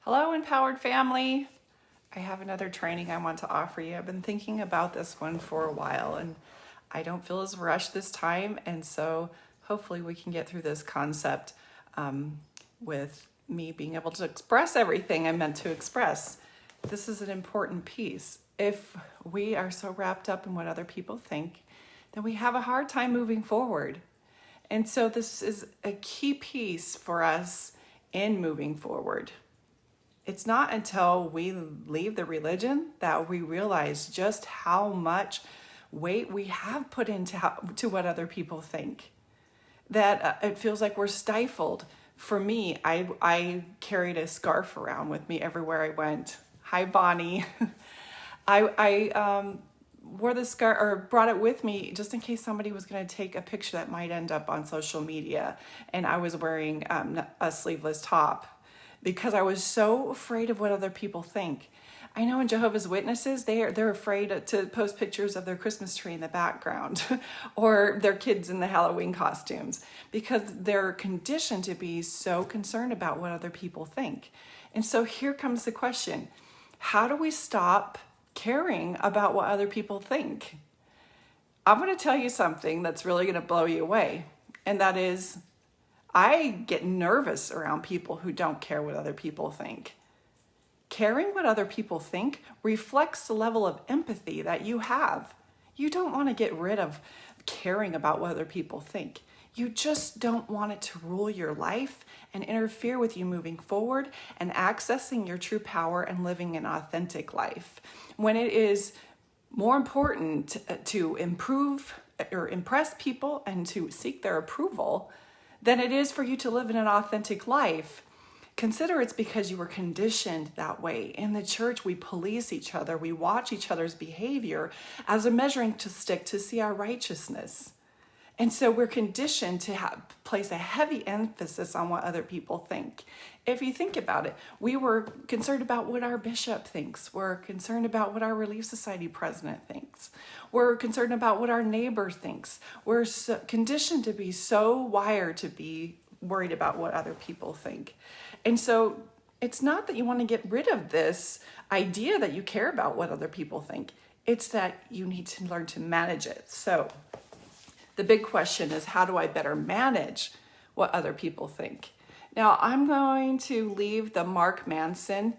Hello, empowered family. I have another training I want to offer you. I've been thinking about this one for a while and I don't feel as rushed this time. And so hopefully we can get through this concept with me being able to express everything I'm meant to express. This is an important piece. If we are so wrapped up in what other people think, then we have a hard time moving forward. And so this is a key piece for us in moving forward. It's not until we leave the religion that we realize just how much weight we have put into what other people think, that it feels like we're stifled. For me, I carried a scarf around with me everywhere I went. Hi, Bonnie. I wore the scarf or brought it with me just in case somebody was going to take a picture that might end up on social media, and I was wearing a sleeveless top, because I was so afraid of what other people think. I know in Jehovah's Witnesses, they're afraid to post pictures of their Christmas tree in the background or their kids in the Halloween costumes, because they're conditioned to be so concerned about what other people think. And so here comes the question: how do we stop caring about what other people think? I'm going to tell you something that's really going to blow you away, and that is, I get nervous around people who don't care what other people think. Caring what other people think reflects the level of empathy that you have. You don't want to get rid of caring about what other people think. You just don't want it to rule your life and interfere with you moving forward and accessing your true power and living an authentic life. When it is more important to improve or impress people and to seek their approval than it is for you to live in an authentic life, consider it's because you were conditioned that way. In the church, we police each other. We watch each other's behavior as a measuring stick to see our righteousness. And so we're conditioned to place a heavy emphasis on what other people think. If you think about it, we were concerned about what our bishop thinks. We're concerned about what our Relief Society president thinks. We're concerned about what our neighbor thinks. We're conditioned to be so wired to be worried about what other people think. And so it's not that you want to get rid of this idea that you care about what other people think. It's that you need to learn to manage it. So the big question is, how do I better manage what other people think? Now, I'm going to leave the Mark Manson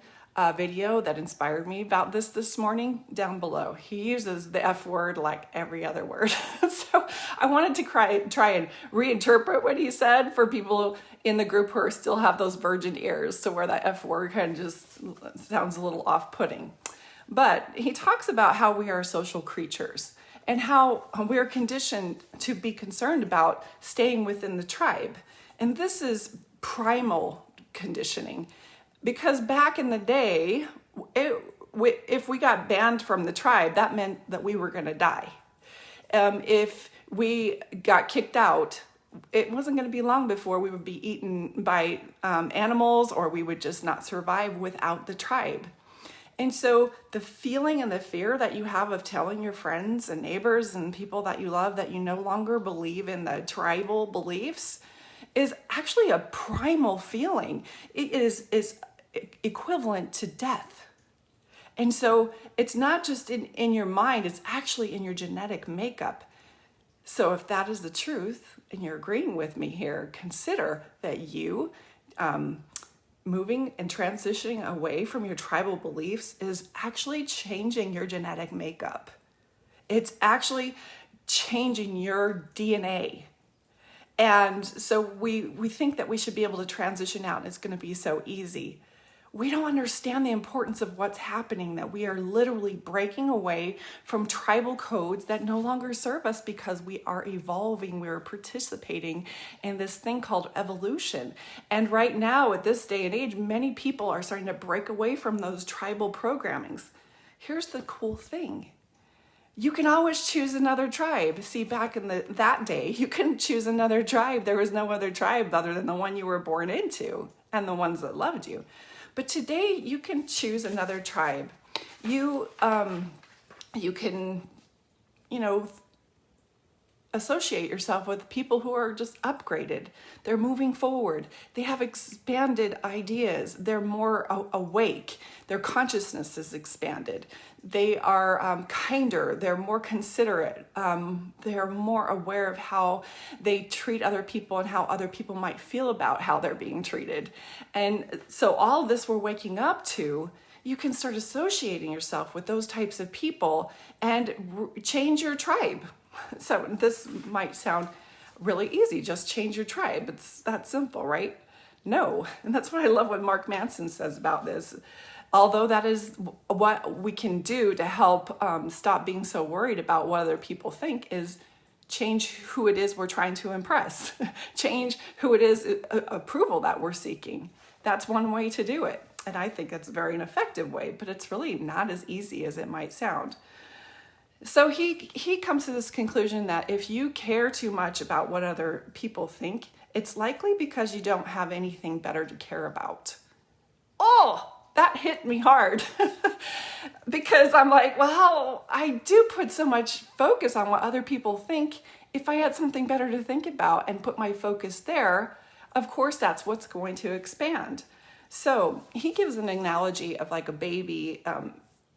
video that inspired me about this morning down below. He uses the F word like every other word. So I wanted to try and reinterpret what he said for people in the group who still have those virgin ears, so where that F word kind of just sounds a little off-putting. But he talks about how we are social creatures and how we're conditioned to be concerned about staying within the tribe. And this is primal conditioning, because back in the day, if we got banned from the tribe, that meant that we were going to die. If we got kicked out, it wasn't going to be long before we would be eaten by animals, or we would just not survive without the tribe. And so the feeling and the fear that you have of telling your friends and neighbors and people that you love that you no longer believe in the tribal beliefs is actually a primal feeling. It is equivalent to death. And so it's not just in your mind, it's actually in your genetic makeup. So if that is the truth, and you're agreeing with me here, consider that you moving and transitioning away from your tribal beliefs is actually changing your genetic makeup. It's actually changing your DNA. And so we think that we should be able to transition out and it's going to be so easy. We don't understand the importance of what's happening, that we are literally breaking away from tribal codes that no longer serve us because we are evolving, we're participating in this thing called evolution. And right now, at this day and age, many people are starting to break away from those tribal programmings. Here's the cool thing. You can always choose another tribe. See, back in that day, you couldn't choose another tribe. There was no other tribe other than the one you were born into and the ones that loved you. But today you can choose another tribe. You can, associate yourself with people who are just upgraded. They're moving forward. They have expanded ideas. They're more awake. Their consciousness is expanded. They are kinder. They're more considerate. They're more aware of how they treat other people and how other people might feel about how they're being treated. And so all of this we're waking up to, you can start associating yourself with those types of people and change your tribe. So this might sound really easy, just change your tribe. It's that simple, right? No. And that's what I love what Mark Manson says about this. Although that is what we can do to help stop being so worried about what other people think, is change who it is we're trying to impress. Change who it is approval that we're seeking. That's one way to do it. And I think it's a very effective way, but it's really not as easy as it might sound. So he comes to this conclusion that if you care too much about what other people think, it's likely because you don't have anything better to care about. Oh, that hit me hard because I'm like, well, I do put so much focus on what other people think. If I had something better to think about and put my focus there, of course, that's what's going to expand. So he gives an analogy of like a baby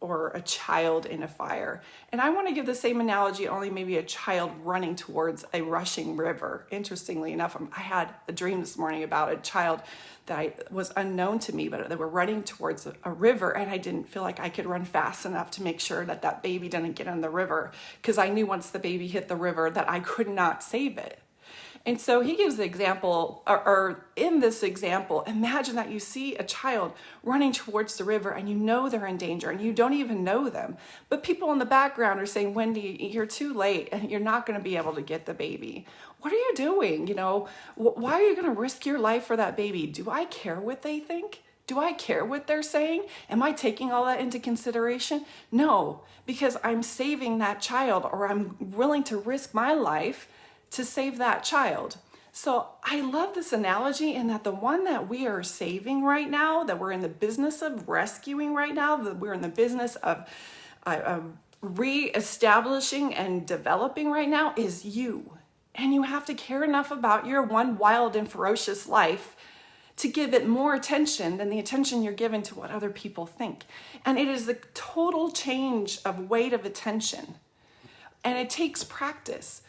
or a child in a fire. And I want to give the same analogy, only maybe a child running towards a rushing river. Interestingly enough, I had a dream this morning about a child that was unknown to me, but they were running towards a river, and I didn't feel like I could run fast enough to make sure that that baby didn't get in the river, because I knew once the baby hit the river that I could not save it. And so he gives the example, or in this example, imagine that you see a child running towards the river and you know they're in danger and you don't even know them. But people in the background are saying, Wendy, you're too late and you're not going to be able to get the baby. What are you doing? You know, why are you going to risk your life for that baby? Do I care what they think? Do I care what they're saying? Am I taking all that into consideration? No, because I'm saving that child, or I'm willing to risk my life to save that child. So I love this analogy, in that the one that we are saving right now, that we're in the business of rescuing right now, that we're in the business of re-establishing and developing right now, is you. And you have to care enough about your one wild and ferocious life to give it more attention than the attention you're given to what other people think. And it is the total change of weight of attention. And it takes practice.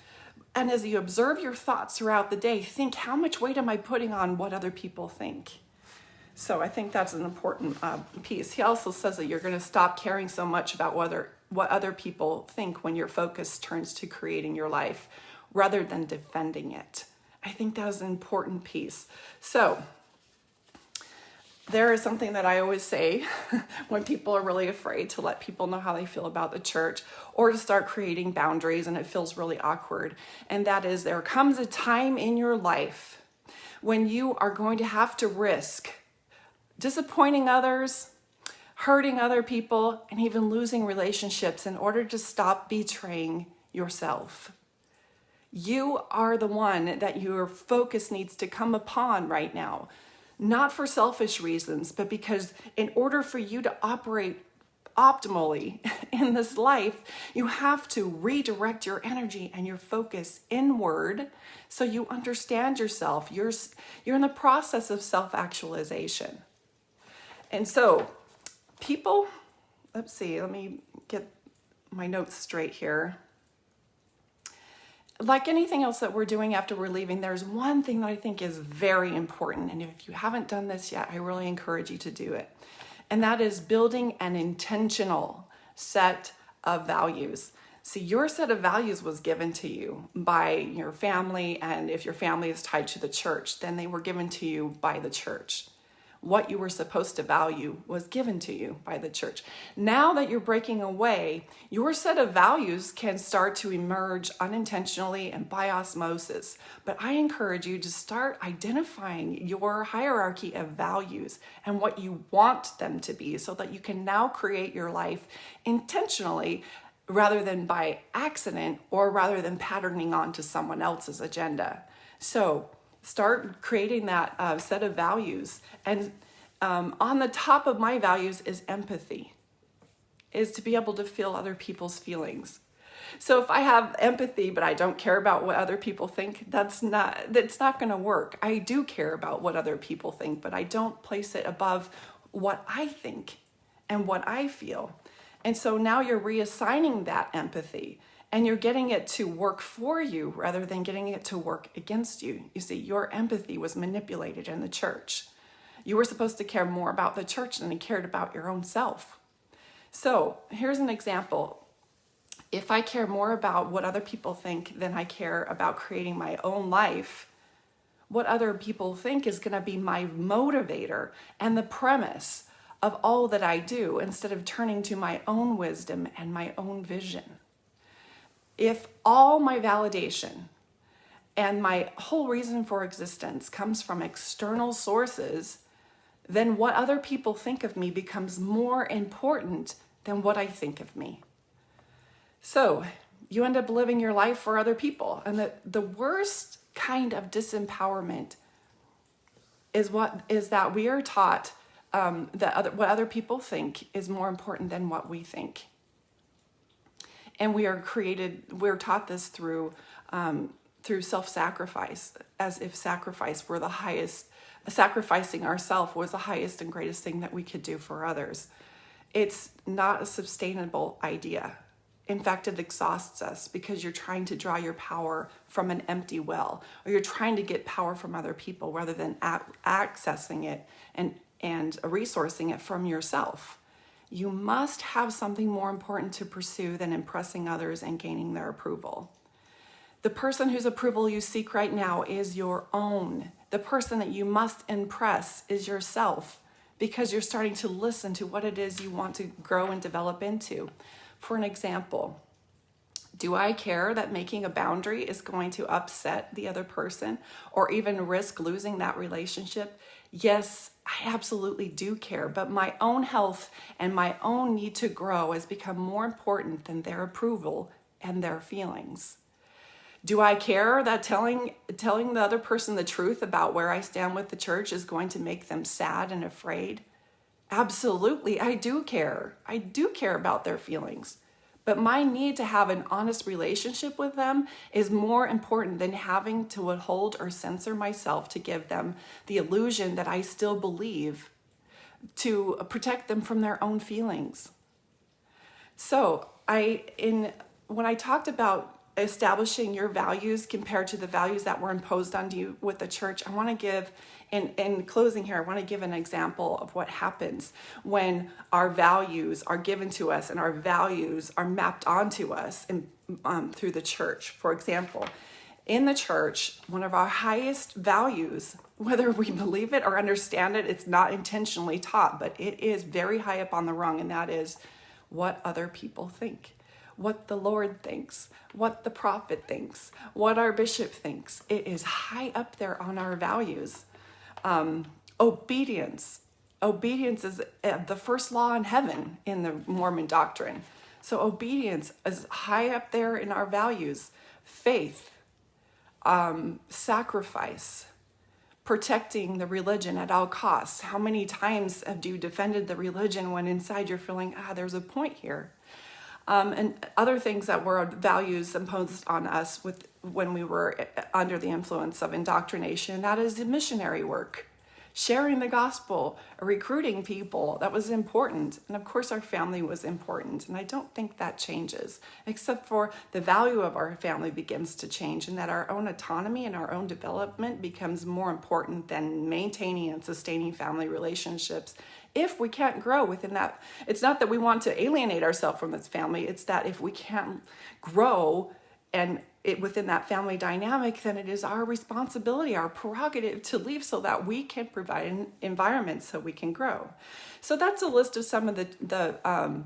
And as you observe your thoughts throughout the day, think, how much weight am I putting on what other people think? So I think that's an important piece. He also says that you're going to stop caring so much about what other people think when your focus turns to creating your life rather than defending it. I think that is an important piece. So there is something that I always say when people are really afraid to let people know how they feel about the church, or to start creating boundaries and it feels really awkward. And that is, there comes a time in your life when you are going to have to risk disappointing others, hurting other people, and even losing relationships in order to stop betraying yourself. You are the one that your focus needs to come upon right now. Not for selfish reasons, but because in order for you to operate optimally in this life, you have to redirect your energy and your focus inward so you understand yourself. You're in the process of self-actualization. And so people, let's see, let me get my notes straight here. Like anything else that we're doing after we're leaving, there's one thing that I think is very important. And if you haven't done this yet, I really encourage you to do it. And that is building an intentional set of values. See, your set of values was given to you by your family. And if your family is tied to the church, then they were given to you by the church. What you were supposed to value was given to you by the church. Now that you're breaking away, your set of values can start to emerge unintentionally and by osmosis. But I encourage you to start identifying your hierarchy of values and what you want them to be, so that you can now create your life intentionally rather than by accident, or rather than patterning onto someone else's agenda. So start creating that set of values. And on the top of my values is empathy, is to be able to feel other people's feelings. So if I have empathy, but I don't care about what other people think, that's not going to work. I do care about what other people think, but I don't place it above what I think and what I feel. And so now you're reassigning that empathy and you're getting it to work for you rather than getting it to work against you. You see, your empathy was manipulated in the church. You were supposed to care more about the church than you cared about your own self. So here's an example. If I care more about what other people think than I care about creating my own life, what other people think is going to be my motivator and the premise of all that I do instead of turning to my own wisdom and my own vision. If all my validation and my whole reason for existence comes from external sources, then what other people think of me becomes more important than what I think of me. So you end up living your life for other people. And the worst kind of disempowerment is that we are taught what other people think is more important than what we think. And we're taught this through self-sacrifice, as if sacrifice were the highest, sacrificing ourselves was the highest and greatest thing that we could do for others. It's not a sustainable idea. In fact, it exhausts us because you're trying to draw your power from an empty well, or you're trying to get power from other people rather than accessing it and resourcing it from yourself. You must have something more important to pursue than impressing others and gaining their approval. The person whose approval you seek right now is your own. The person that you must impress is yourself, because you're starting to listen to what it is you want to grow and develop into. For an example, do I care that making a boundary is going to upset the other person or even risk losing that relationship? Yes, I absolutely do care, but my own health and my own need to grow has become more important than their approval and their feelings. Do I care that telling the other person the truth about where I stand with the church is going to make them sad and afraid? Absolutely, I do care. I do care about their feelings. But my need to have an honest relationship with them is more important than having to withhold or censor myself to give them the illusion that I still believe, to protect them from their own feelings. So when I talked about establishing your values compared to the values that were imposed on you with the church, I want to give, in closing here, I want to give an example of what happens when our values are given to us and our values are mapped onto us through the church. For example, in the church, one of our highest values, whether we believe it or understand it, it's not intentionally taught, but it is very high up on the rung, and that is what other people think. What the Lord thinks, what the prophet thinks, what our bishop thinks. It is high up there on our values. Obedience. Obedience is the first law in heaven in the Mormon doctrine. So obedience is high up there in our values. Faith, sacrifice, protecting the religion at all costs. How many times have you defended the religion when inside you're feeling, there's a point here? And other things that were values imposed on us when we were under the influence of indoctrination, that is the missionary work, sharing the gospel, recruiting people. That was important. And of course, our family was important. And I don't think that changes, except for the value of our family begins to change, and that our own autonomy and our own development becomes more important than maintaining and sustaining family relationships. If we can't grow within that, it's not that we want to alienate ourselves from this family. It's that if we can't grow within that family dynamic, then it is our responsibility, our prerogative to leave so that we can provide an environment so we can grow. So that's a list of some of the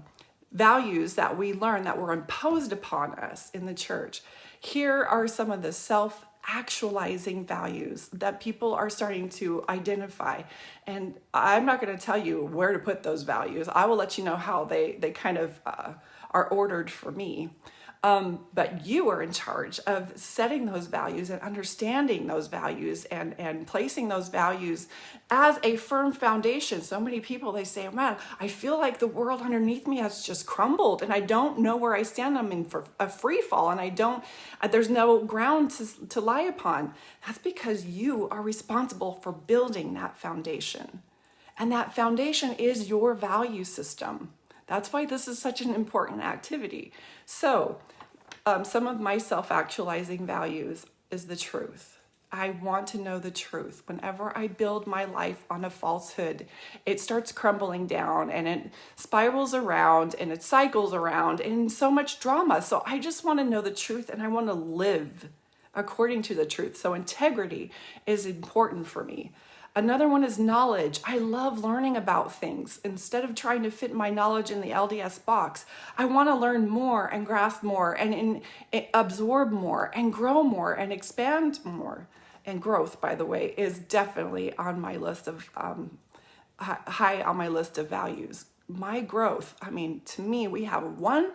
values that we learn that were imposed upon us in the church. Here are some of the self-actualizing values that people are starting to identify. And I'm not going to tell you where to put those values. I will let you know how they kind of are ordered for me. But you are in charge of setting those values and understanding those values and placing those values as a firm foundation. So many people, they say, man, I feel like the world underneath me has just crumbled and I don't know where I stand. I'm in for a free fall and there's no ground to lie upon. That's because you are responsible for building that foundation. And that foundation is your value system. That's why this is such an important activity. So some of my self-actualizing values is the truth. I want to know the truth. Whenever I build my life on a falsehood, it starts crumbling down and it spirals around and it cycles around and so much drama. So I just want to know the truth and I want to live according to the truth. So integrity is important for me. Another one is knowledge. I love learning about things. Instead of trying to fit my knowledge in the LDS box, I want to learn more and grasp more and absorb more and grow more and expand more. And growth, by the way, is definitely on my list of, high on my list of values. My growth, I mean, to me, we have one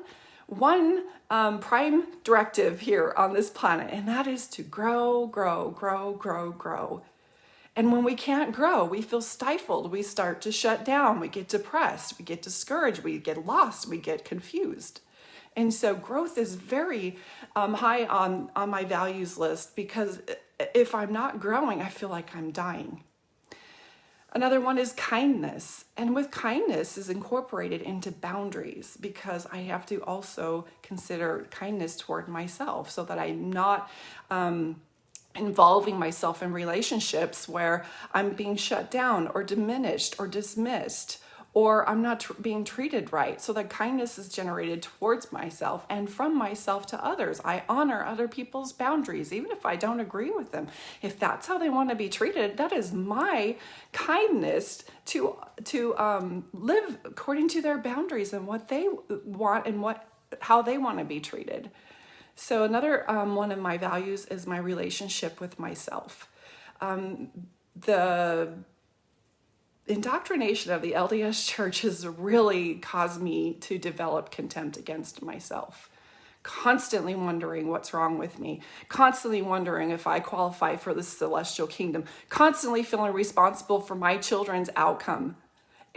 prime directive here on this planet, and that is to grow, grow, grow, grow, grow. And when we can't grow, we feel stifled. We start to shut down. We get depressed. We get discouraged. We get lost. We get confused. And so growth is very high on my values list because if I'm not growing, I feel like I'm dying. Another one is kindness. And with kindness is incorporated into boundaries because I have to also consider kindness toward myself so that I'm not involving myself in relationships where I'm being shut down or diminished or dismissed, or I'm not being treated right. So that kindness is generated towards myself and from myself to others. I honor other people's boundaries, even if I don't agree with them. If that's how they want to be treated, that is my kindness to live according to their boundaries and what they want and how they want to be treated. So another one of my values is my relationship with myself. The indoctrination of the LDS church has really caused me to develop contempt against myself. Constantly wondering what's wrong with me. Constantly wondering if I qualify for the celestial kingdom. Constantly feeling responsible for my children's outcome.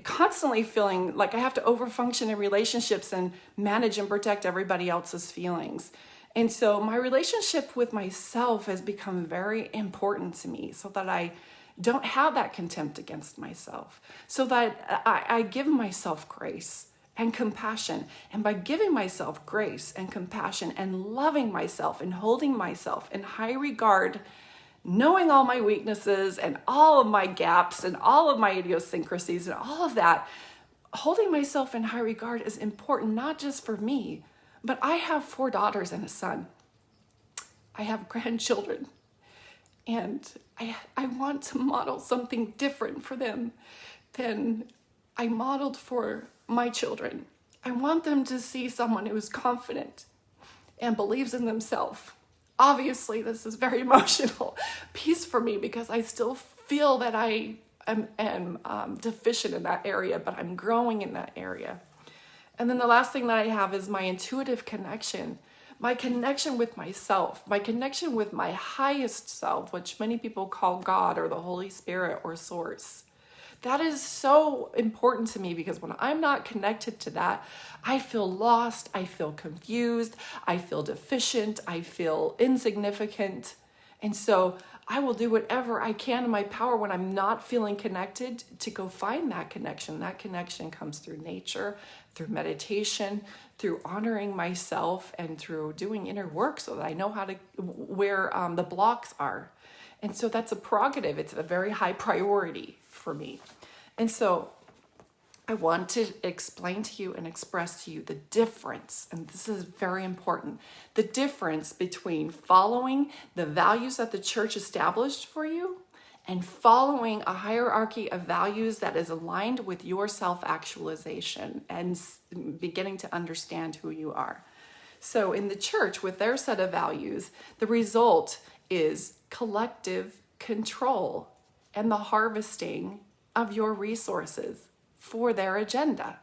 Constantly feeling like I have to overfunction in relationships and manage and protect everybody else's feelings. And so my relationship with myself has become very important to me so that I don't have that contempt against myself, so that I give myself grace and compassion. And by giving myself grace and compassion and loving myself and holding myself in high regard, knowing all my weaknesses and all of my gaps and all of my idiosyncrasies and all of that, holding myself in high regard is important, not just for me, but I have 4 daughters and a son. I have grandchildren. And I want to model something different for them than I modeled for my children. I want them to see someone who is confident and believes in themselves. Obviously, this is very emotional piece for me because I still feel that I am deficient in that area, but I'm growing in that area. And then the last thing that I have is my intuitive connection, my connection with myself, my connection with my highest self, which many people call God or the Holy Spirit or Source. That is so important to me because when I'm not connected to that, I feel lost, I feel confused, I feel deficient, I feel insignificant. And so I will do whatever I can in my power when I'm not feeling connected to go find that connection. That connection comes through nature, through meditation, through honoring myself, and through doing inner work so that I know where the blocks are. And so that's a prerogative. It's a very high priority for me. And so I want to explain to you and express to you the difference, and this is very important, the difference between following the values that the church established for you and following a hierarchy of values that is aligned with your self-actualization and beginning to understand who you are. So in the church, with their set of values, the result is collective control and the harvesting of your resources for their agenda.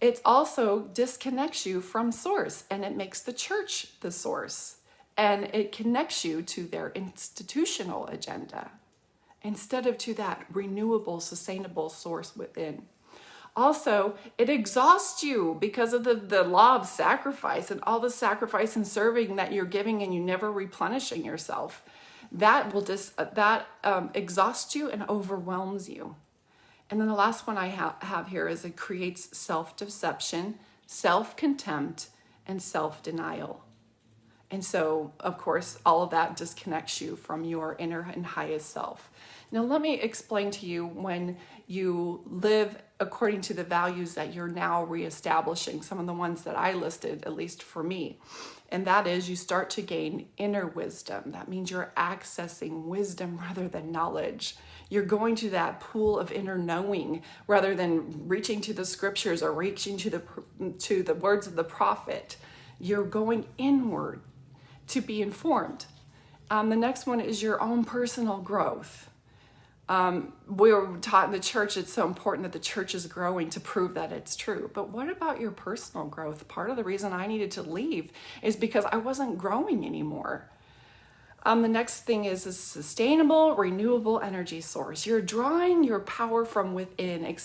It also disconnects you from source, and it makes the church the source. And it connects you to their institutional agenda instead of to that renewable, sustainable source within. Also, it exhausts you because of the law of sacrifice and all the sacrifice and serving that you're giving and you never replenishing yourself. That will exhaust you and overwhelms you. And then the last one I have here is it creates self-deception, self-contempt, and self-denial. And so, of course, all of that disconnects you from your inner and highest self. Now, let me explain to you when you live according to the values that you're now reestablishing, some of the ones that I listed, at least for me. And that is you start to gain inner wisdom. That means you're accessing wisdom rather than knowledge. You're going to that pool of inner knowing rather than reaching to the scriptures or reaching to the words of the prophet. You're going inward to be informed. The next one is your own personal growth. We were taught in the church it's so important that the church is growing to prove that it's true. But what about your personal growth? Part of the reason I needed to leave is because I wasn't growing anymore. The next thing is a sustainable, renewable energy source. You're drawing your power from within,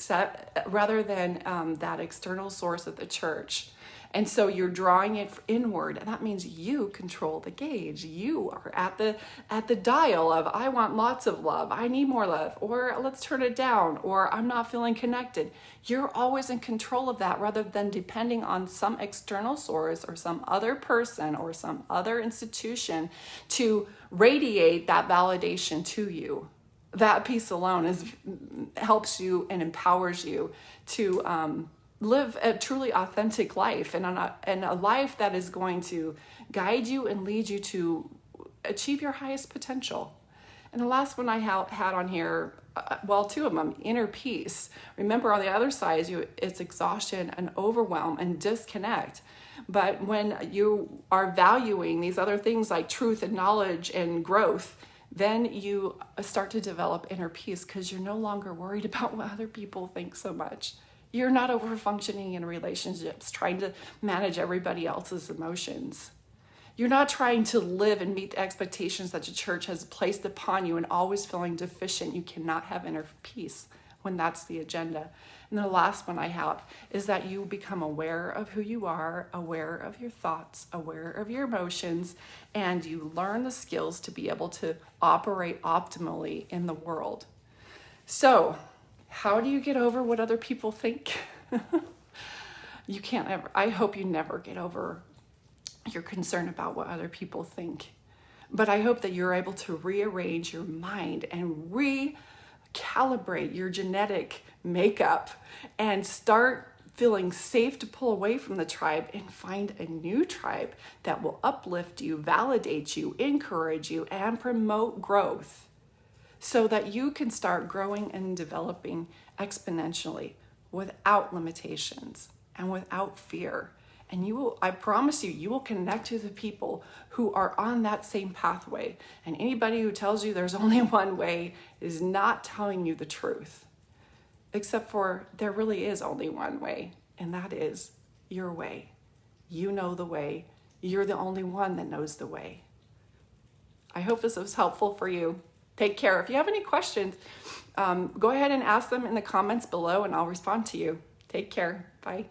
rather than that external source of the church. And so you're drawing it inward, and that means you control the gauge. You are at the dial of, I want lots of love, I need more love, or let's turn it down, or I'm not feeling connected. You're always in control of that rather than depending on some external source or some other person or some other institution to radiate that validation to you. That piece alone helps you and empowers you to live a truly authentic life and a life that is going to guide you and lead you to achieve your highest potential. And the last one I had on here, two of them, inner peace. Remember, on the other side, it's exhaustion and overwhelm and disconnect. But when you are valuing these other things like truth and knowledge and growth, then you start to develop inner peace because you're no longer worried about what other people think so much. You're not over-functioning in relationships, trying to manage everybody else's emotions. You're not trying to live and meet the expectations that the church has placed upon you and always feeling deficient. You cannot have inner peace when that's the agenda. And the last one I have is that you become aware of who you are, aware of your thoughts, aware of your emotions, and you learn the skills to be able to operate optimally in the world. So, how do you get over what other people think? You can't ever. I hope you never get over your concern about what other people think. But I hope that you're able to rearrange your mind and recalibrate your genetic makeup and start feeling safe to pull away from the tribe and find a new tribe that will uplift you, validate you, encourage you, and promote growth, so that you can start growing and developing exponentially without limitations and without fear. And I promise you will connect to the people who are on that same pathway. And anybody who tells you there's only one way is not telling you the truth. Except for there really is only one way, and that is your way. You know the way. You're the only one that knows the way. I hope this was helpful for you. Take care. If you have any questions, go ahead and ask them in the comments below and I'll respond to you. Take care. Bye.